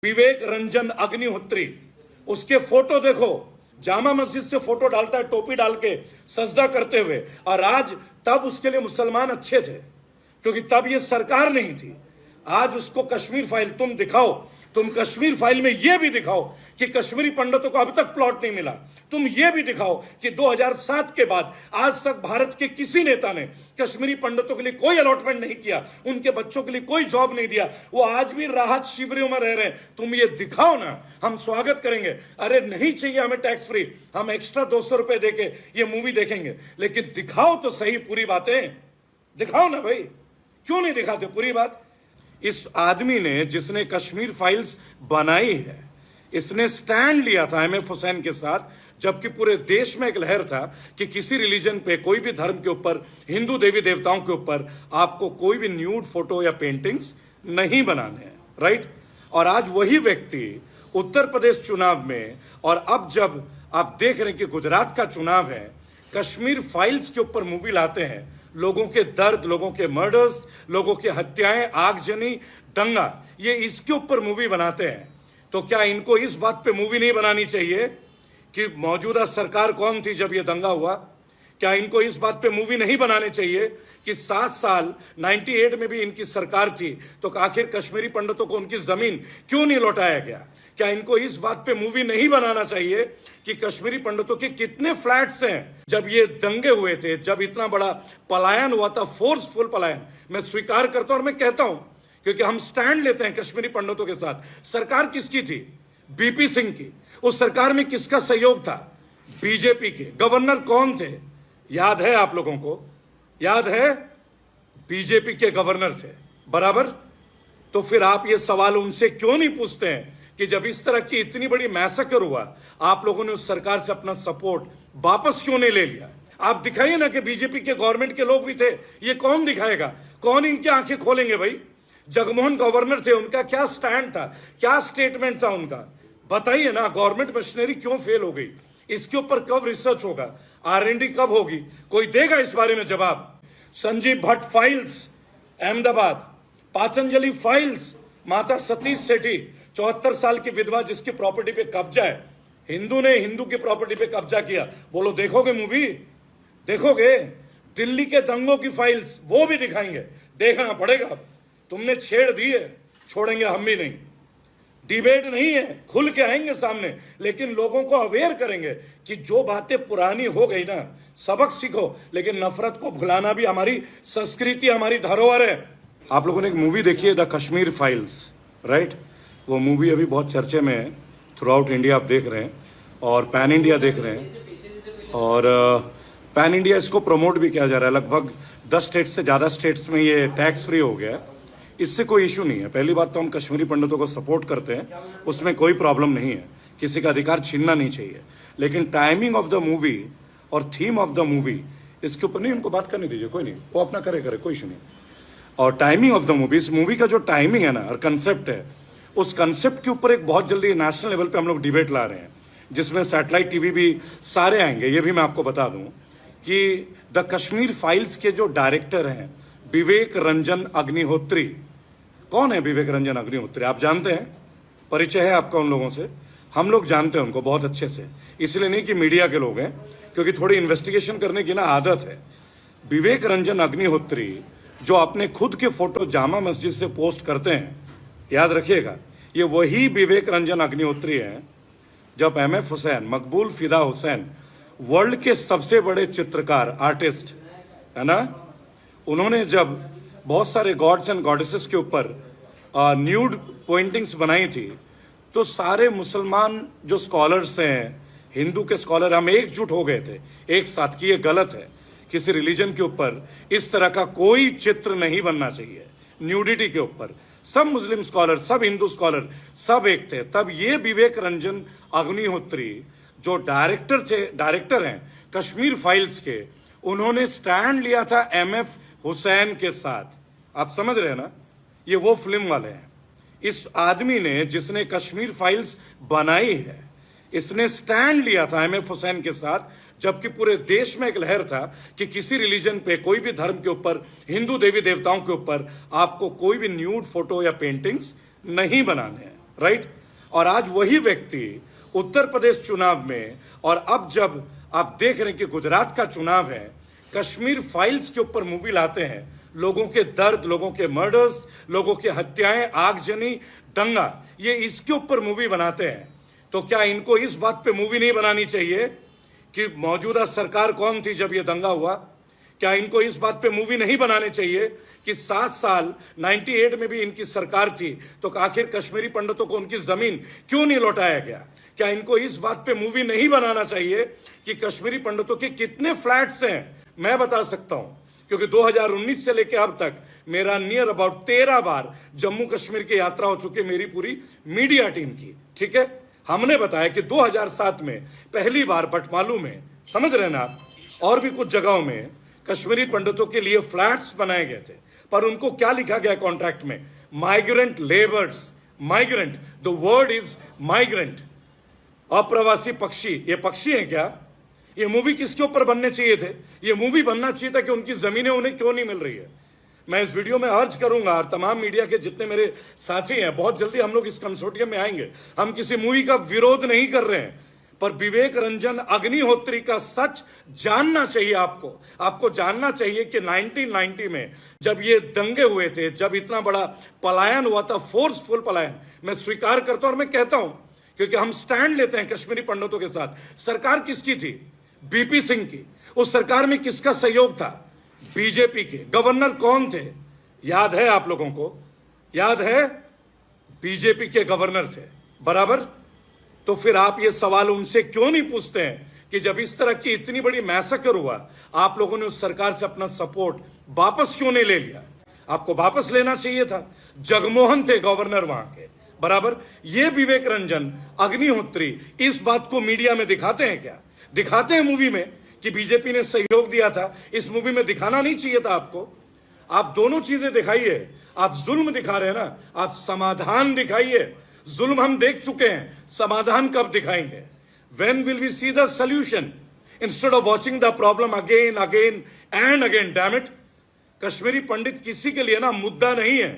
विवेक रंजन अग्निहोत्री, उसके फोटो देखो, जामा मस्जिद से फोटो डालता है टोपी डाल के सजदा करते हुए। और आज तब उसके लिए मुसलमान अच्छे थे क्योंकि तब ये सरकार नहीं थी। आज उसको कश्मीर फाइल तुम दिखाओ, तुम कश्मीर फाइल में यह भी दिखाओ कि कश्मीरी पंडितों को अभी तक प्लॉट नहीं मिला। तुम यह भी दिखाओ कि 2007 के बाद आज तक भारत के किसी नेता ने कश्मीरी पंडितों के लिए कोई अलॉटमेंट नहीं किया, उनके बच्चों के लिए कोई जॉब नहीं दिया, वो आज भी राहत शिविरों में रह रहे हैं। तुम ये दिखाओ ना, हम स्वागत करेंगे। अरे नहीं चाहिए हमें टैक्स फ्री, हम एक्स्ट्रा 200 रुपए देके ये मूवी देखेंगे, लेकिन दिखाओ तो सही पूरी बातें, दिखाओ ना भाई। क्यों नहीं दिखाते पूरी बात? इस आदमी ने, जिसने कश्मीर फाइल्स बनाई है, इसने स्टैंड लिया था एमएफ हुसैन के साथ, जबकि पूरे देश में एक लहर था कि किसी रिलीजन पे, कोई भी धर्म के ऊपर, हिंदू देवी देवताओं के ऊपर आपको कोई भी न्यूड फोटो या पेंटिंग्स नहीं बनाने हैं, राइट? और आज वही व्यक्ति उत्तर प्रदेश चुनाव में, और अब जब आप देख रहे हैं कि गुजरात का चुनाव है, कश्मीर फाइल्स के ऊपर मूवी लाते हैं। लोगों के दर्द, लोगों के मर्डर्स, लोगों की हत्याएं, आगजनी, दंगा, ये इसके ऊपर मूवी बनाते हैं। तो क्या इनको इस बात पे मूवी नहीं बनानी चाहिए कि मौजूदा सरकार कौन थी जब ये दंगा हुआ? क्या इनको इस बात पे मूवी नहीं बनाने चाहिए कि 7 साल 98 में भी इनकी सरकार थी, तो आखिर कश्मीरी पंडितों को उनकी जमीन क्यों नहीं लौटाया गया? क्या इनको इस बात पे मूवी नहीं बनाना चाहिए कि कश्मीरी पंडितों के कितने फ्लैट्स हैं जब ये दंगे हुए थे, जब इतना बड़ा पलायन हुआ था, फोर्सफुल पलायन? मैं स्वीकार करता हूं और मैं कहता हूं, क्योंकि हम स्टैंड लेते हैं कश्मीरी पंडितों के साथ। सरकार किसकी थी? बीपी सिंह की। उस सरकार में किसका सहयोग था? बीजेपी के। गवर्नर कौन थे? याद है आप लोगों को? याद है? बीजेपी के गवर्नर थे, बराबर। तो फिर आप ये सवाल उनसे क्यों नहीं पूछते हैं कि जब इस तरह की इतनी बड़ी मैसेकर हुआ, आप लोगों ने उस सरकार से अपना सपोर्ट वापस क्यों नहीं ले लिया? आप दिखाइए ना कि बीजेपी के गवर्नमेंट के लोग भी थे। ये कौन दिखाएगा? कौन इनकी आंखें खोलेंगे भाई? जगमोहन गवर्नर थे, उनका क्या स्टैंड था, क्या स्टेटमेंट था उनका? बताइए ना। गवर्नमेंट मशीनरी क्यों फेल हो गई? इसके ऊपर कब रिसर्च होगा? R&D कब होगी? कोई देगा इस बारे में जवाब? संजीव भट्ट फाइल्स अहमदाबाद, पातंजलि फाइल्स, माता सतीश सेठी 74 साल की विधवा जिसकी प्रॉपर्टी पे कब्जा है, हिंदू ने हिंदू की प्रॉपर्टी पे कब्जा किया। बोलो देखोगे मूवी? देखोगे? दिल्ली के दंगों की फाइल्स, वो भी दिखाएंगे, देखना पड़ेगा। तुमने छेड़ दी है, छोड़ेंगे हम भी नहीं। डिबेट नहीं है, खुल के आएंगे सामने, लेकिन लोगों को अवेयर करेंगे कि जो बातें पुरानी हो गई ना, सबक सीखो। लेकिन नफरत को भुलाना भी हमारी संस्कृति, हमारी धरोहर है। आप लोगों ने एक मूवी देखी है, द कश्मीर फाइल्स, राइट? वो मूवी अभी बहुत चर्चे में है, थ्रू आउट इंडिया आप देख रहे हैं, और पैन इंडिया देख रहे हैं, और पैन इंडिया इसको प्रमोट भी किया जा रहा है। लगभग 10 स्टेट्स से ज़्यादा स्टेट्स में ये टैक्स फ्री हो गया है। इससे कोई इशू नहीं है। पहली बात तो हम कश्मीरी पंडितों को सपोर्ट करते हैं, उसमें कोई प्रॉब्लम नहीं है, किसी का अधिकार छीनना नहीं चाहिए। लेकिन टाइमिंग ऑफ द मूवी और थीम ऑफ द मूवी, इसके ऊपर नहीं, उनको बात करने दीजिए, कोई नहीं, वो अपना करे, कोई इशू नहीं। और टाइमिंग ऑफ द मूवी, इस मूवी का जो टाइमिंग है ना और कंसेप्ट है, उस कंसेप्ट के ऊपर एक बहुत जल्दी नेशनल लेवल पे हम लोग डिबेट ला रहे हैं, जिसमें सैटेलाइट टीवी भी सारे आएंगे। ये भी मैं आपको बता दूं कि द कश्मीर फाइल्स के जो डायरेक्टर हैं विवेक रंजन अग्निहोत्री। कौन है विवेक रंजन अग्निहोत्री? आप जानते हैं? परिचय है आपका उन लोगों से? हम लोग जानते हैं उनको बहुत अच्छे से, इसलिए नहीं कि मीडिया के लोग हैं, क्योंकि थोड़ी इन्वेस्टिगेशन करने की ना आदत है। विवेक रंजन अग्निहोत्री जो अपने खुद के फोटो जामा मस्जिद से पोस्ट करते हैं, याद रखिएगा, ये वही विवेक रंजन अग्निहोत्री हैं जब एमएफ हुसैन, मकबूल फिदा हुसैन, वर्ल्ड के सबसे बड़े चित्रकार, आर्टिस्ट है ना, उन्होंने जब बहुत सारे गॉड्स एंड गॉडेसेस के ऊपर न्यूड पेंटिंग्स बनाई थी, तो सारे मुसलमान जो स्कॉलर्स हैं, हिंदू के स्कॉलर, हम एकजुट हो गए थे एक साथ कि ये गलत है, किसी रिलीजन के ऊपर इस तरह का कोई चित्र नहीं बनना चाहिए न्यूडिटी के ऊपर। सब मुस्लिम स्कॉलर, सब हिंदू स्कॉलर, सब एक थे। तब ये विवेक रंजन अग्निहोत्री जो डायरेक्टर हैं कश्मीर फाइल्स के, उन्होंने स्टैंड लिया था एमएफ हुसैन के साथ। आप समझ रहे हैं ना? ये वो फिल्म वाले हैं। इस आदमी ने, जिसने कश्मीर फाइल्स बनाई है, इसने स्टैंड लिया था एमएफ हुसैन के साथ, जबकि पूरे देश में एक लहर था कि किसी रिलीजन पे, कोई भी धर्म के ऊपर, हिंदू देवी देवताओं के ऊपर आपको कोई भी न्यूड फोटो या पेंटिंग्स नहीं बनाने हैं, राइट? और आज वही व्यक्ति उत्तर प्रदेश चुनाव में, और अब जब आप देख रहे हैं कि गुजरात का चुनाव है, कश्मीर फाइल्स के ऊपर मूवी लाते हैं, लोगों के दर्द, लोगों के मर्डर्स, लोगों की हत्याएं, आगजनी, दंगा, ये इसके ऊपर मूवी बनाते हैं। तो क्या इनको इस बात पे मूवी नहीं बनानी चाहिए कि मौजूदा सरकार कौन थी जब ये दंगा हुआ? क्या इनको इस बात पे मूवी नहीं बनाने चाहिए कि 7 साल 98 में भी इनकी सरकार थी, तो आखिर कश्मीरी पंडितों को उनकी जमीन क्यों नहीं लौटाया गया? क्या इनको इस बात पे मूवी नहीं बनाना चाहिए कि कश्मीरी पंडितों के कितने फ्लैट्स हैं? मैं बता सकता हूं, क्योंकि 2019 से लेकर अब तक मेरा नियर अबाउट 13 बार जम्मू कश्मीर की यात्रा हो चुकी है, मेरी पूरी मीडिया टीम की। ठीक है, हमने बताया कि 2007 में पहली बार बटमालू में, समझ रहे ना आप, और भी कुछ जगहों में कश्मीरी पंडितों के लिए फ्लैट्स बनाए गए थे, पर उनको क्या लिखा गया कॉन्ट्रैक्ट में? Migrant labours. Migrant, the word is migrant, अप्रवासी पक्षी। ये पक्षी हैं क्या? ये मूवी किसके ऊपर बनने चाहिए थे? ये मूवी बनना चाहिए था कि उनकी जमीनें उन्हें क्यों नहीं मिल रही है। मैं इस वीडियो में अर्ज करूंगा, और तमाम मीडिया के जितने मेरे साथी हैं, बहुत जल्दी हम लोग इस कंसोर्टियम में आएंगे। हम किसी मूवी का विरोध नहीं कर रहे हैं, पर विवेक रंजन अग्निहोत्री का सच जानना चाहिए आपको। आपको जानना चाहिए कि 1990 में जब ये दंगे हुए थे, जब इतना बड़ा पलायन हुआ था, फोर्सफुल पलायन, मैं स्वीकार करता हूं और मैं कहता हूं, क्योंकि हम स्टैंड लेते हैं कश्मीरी पंडितों के साथ। सरकार किसकी थी? बीपी सिंह की। उस सरकार में किसका सहयोग था? बीजेपी के। गवर्नर कौन थे? याद है आप लोगों को? याद है? बीजेपी के गवर्नर थे, बराबर। तो फिर आप ये सवाल उनसे क्यों नहीं पूछते हैं कि जब इस तरह की इतनी बड़ी मैसेकर हुआ, आप लोगों ने उस सरकार से अपना सपोर्ट वापस क्यों नहीं ले लिया? आपको वापस लेना चाहिए था। जगमोहन थे गवर्नर वहां के, बराबर। ये विवेक रंजन अग्निहोत्री इस बात को मीडिया में दिखाते हैं क्या? दिखाते हैं मूवी में कि बीजेपी ने सहयोग दिया था। इस मूवी में दिखाना नहीं चाहिए था आपको। आप दोनों चीजें दिखाइए। आप जुल्म दिखा रहे हैं ना, आप समाधान दिखाइए। जुल्म हम देख चुके हैं, समाधान कब दिखाएंगे? When will we see the solution instead of watching the problem again and again? Damn it! Kashmiri पंडित किसी के लिए ना मुद्दा नहीं है।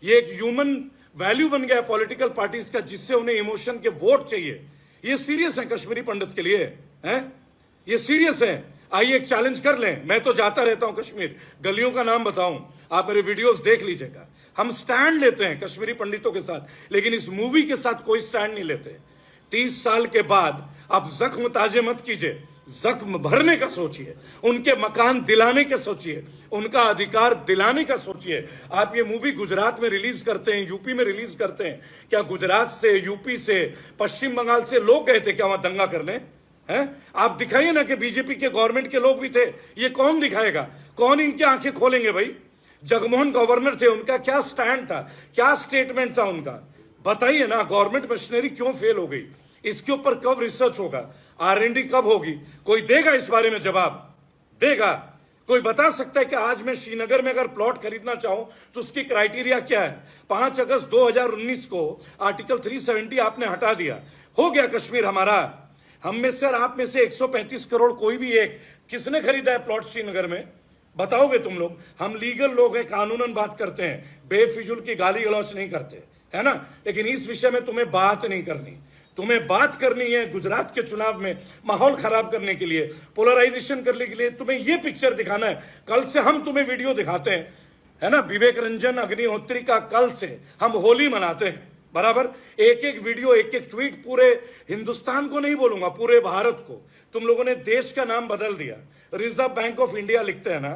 ये एक ह्यूमन वैल्यू बन गया पॉलिटिकल पार्टीज का, जिससे उन्हें इमोशन के वोट चाहिए। ये सीरियस है कश्मीरी पंडित के लिए, हैं? ये सीरियस है। आइए एक चैलेंज कर लें। मैं तो जाता रहता हूं कश्मीर, गलियों का नाम बताऊं, आप मेरे वीडियोस देख लीजिएगा। हम स्टैंड लेते हैं कश्मीरी पंडितों के साथ, लेकिन इस मूवी के साथ कोई स्टैंड नहीं लेते। 30 साल के बाद आप जख्म ताजे मत कीजिए, जख्म भरने का सोचिए, उनके मकान दिलाने का सोचिए, उनका अधिकार दिलाने का सोचिए। आप ये मूवी गुजरात में रिलीज करते हैं, यूपी में रिलीज करते हैं, क्या गुजरात से, यूपी से, पश्चिम बंगाल से लोग गए थे क्या वहां दंगा करने? हैं? आप दिखाइए ना कि बीजेपी के गवर्नमेंट के लोग भी थे। ये कौन दिखाएगा? कौन इनकी आंखें खोलेंगे भाई? जगमोहन गवर्नर थे, उनका क्या स्टैंड था, क्या स्टेटमेंट था उनका? बताइए ना। गवर्नमेंट मशीनरी क्यों फेल हो गई? इसके ऊपर कब रिसर्च होगा? R&D कब होगी? कोई देगा इस बारे में जवाब? देगा? कोई बता सकता है कि आज मैं श्रीनगर में अगर प्लॉट खरीदना चाहूं तो उसकी क्राइटेरिया क्या है? 5 अगस्त 2019 को आर्टिकल 370 आपने हटा दिया, हो गया कश्मीर हमारा। हम में से और आप में से 135 करोड़ कोई भी एक, किसने खरीदा है प्लॉट श्रीनगर में? बताओगे तुम लोग? हम लीगल लोग हैं, कानूनन बात करते हैं, बेफिजूल की गाली गलौच नहीं करते, है ना? लेकिन इस विषय में तुम्हें बात नहीं करनी। तुम्हें बात करनी है गुजरात के चुनाव में माहौल खराब करने के लिए, पोलराइजेशन करने के लिए। तुम्हें यह पिक्चर दिखाना है। कल से हम तुम्हें वीडियो दिखाते हैं, है ना? विवेक रंजन अग्निहोत्री का कल से हम होली मनाते हैं, बराबर। एक एक वीडियो, एक एक ट्वीट, पूरे हिंदुस्तान को नहीं बोलूंगा, पूरे भारत को। तुम लोगों ने देश का नाम बदल दिया। रिजर्व बैंक ऑफ इंडिया लिखते हैं ना,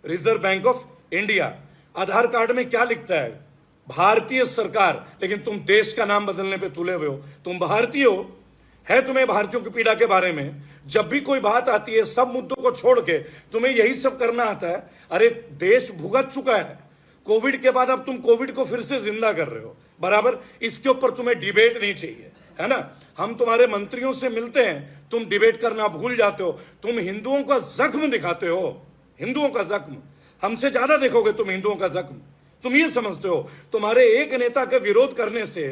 reserve bank of India. Aadhaar card में क्या लिखता है? भारतीय सरकार। लेकिन तुम देश का नाम बदलने पे तुले हुए हो। तुम भारतीय हो, है तुम्हें भारतीयों की पीड़ा के बारे में? जब भी कोई बात आती है, सब मुद्दों को छोड़ के तुम्हें यही सब करना आता है। अरे देश भुगत चुका है कोविड के बाद, अब तुम कोविड को फिर से जिंदा कर रहे हो, बराबर। इसके ऊपर तुम्हें डिबेट नहीं चाहिए, है ना? हम तुम्हारे मंत्रियों से मिलते हैं, तुम डिबेट करना भूल जाते हो। तुम हिंदुओं का जख्म दिखाते हो, हिंदुओं का जख्म। हमसे ज्यादा देखोगे तुम हिंदुओं का जख्म। तुम ये समझते हो तुम्हारे एक नेता के विरोध करने से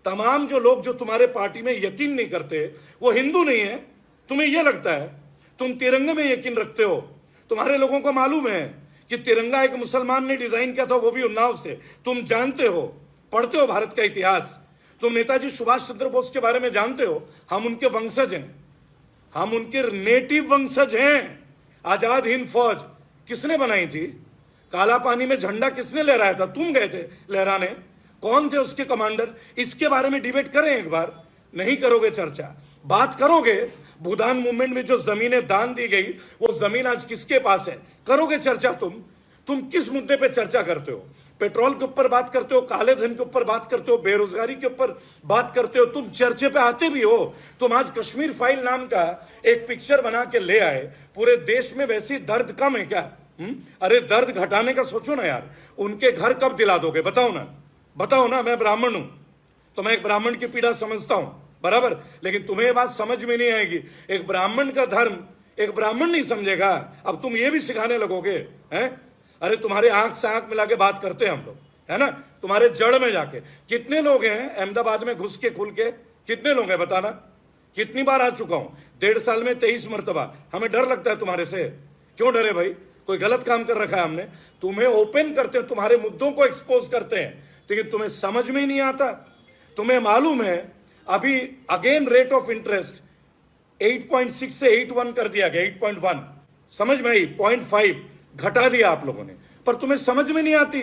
तमाम जो लोग जो तुम्हारे पार्टी में यकीन नहीं करते वो हिंदू नहीं है? तुम्हें यह लगता है? तुम तिरंगे में यकीन रखते हो। तुम्हारे लोगों को मालूम है कि तिरंगा एक मुसलमान ने डिजाइन किया था, वो भी उन्नाव से। तुम जानते हो, पढ़ते हो भारत का इतिहास। तुम नेताजी सुभाष चंद्र बोस के बारे में जानते हो? हम उनके वंशज हैं, हम उनके नेटिव वंशज हैं। आजाद हिंद फौज किसने बनाई थी? काला पानी में झंडा किसने लहराया था? तुम गए थे लहराने। कौन थे उसके कमांडर? इसके बारे में डिबेट करें एक बार। नहीं करोगे चर्चा, बात करोगे भूदान मूवमेंट में जो जमीनें दान दी गई, वो जमीन आज किसके पास है? करोगे चर्चा तुम किस मुद्दे पे चर्चा करते हो? पेट्रोल के ऊपर बात करते हो, काले धन के ऊपर बात करते हो, बेरोजगारी के ऊपर बात करते हो। तुम चर्चे पे आते भी हो। तुम आज कश्मीर फाइल नाम का एक पिक्चर बना के ले आए। पूरे देश में वैसी दर्द कम है क्या? अरे दर्द घटाने का सोचो ना यार। उनके घर कब दिला दोगे? बताओ ना। मैं ब्राह्मण हूं तो मैं एक ब्राह्मण की पीड़ा समझता हूं, बराबर, लेकिन तुम्हें ये बात समझ में नहीं आएगी। एक ब्राह्मण का धर्म एक ब्राह्मण नहीं समझेगा। अब तुम ये भी सिखाने लगोगे हैं? अरे तुम्हारे आंख से आंख मिला के बात करते हैं हम लोग, है ना? तुम्हारे जड़ में जाके कितने लोग हैं अहमदाबाद में घुस के खुल के? कितने लोग हैं बताना? कितनी बार आ चुका हूं, 1.5 साल में 23 मरतबा। हमें डर लगता है तुम्हारे से। क्यों डरे भाई? कोई गलत काम कर रखा है हमने? तुम्हें ओपन करते हैं, तुम्हारे मुद्दों को एक्सपोज करते हैं, लेकिन तुम्हें समझ में ही नहीं आता। तुम्हें मालूम है अभी अगेन रेट ऑफ इंटरेस्ट 8.6 से 8.1 कर दिया गया, 8.1 समझ में आई, 0.5 घटा दिया आप लोगों ने, पर तुम्हें समझ में नहीं आती।